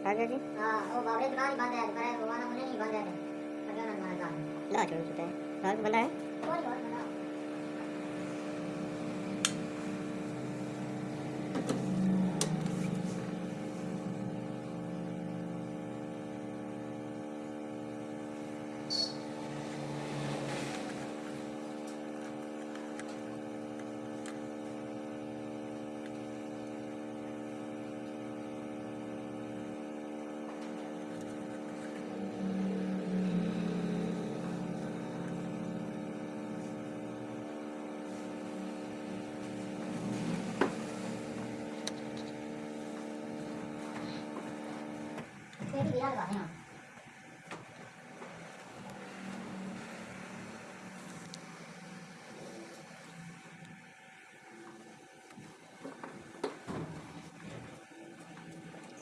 आ गया जी। ला छोड़ देते हैं। रात बंदा है।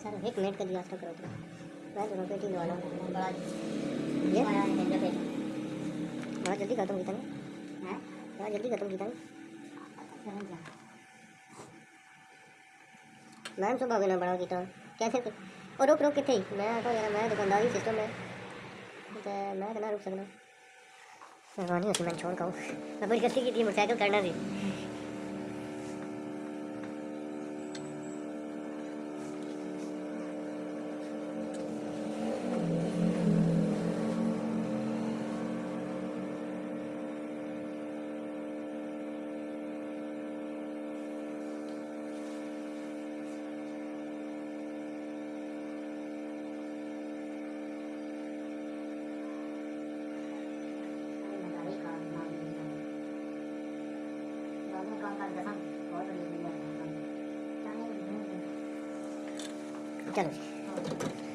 सर एक मिनट का दिया था करो तो मैं दोनों पेटी वाला बड़ा ये बहुत जल्दी खत्म किया है। बहुत जल्दी खत्म किया मैम सब भागे ना बड़ा किया कैसे और रोक रोक के थे मैं तो यार मैं दुकानदारी सिस्टम है तो मैं कहना रुक सकना भगवान ही मैं छोड़ कहूँ मैं बड़ी गलती की थी मोटरसाइकिल करना थी। चलो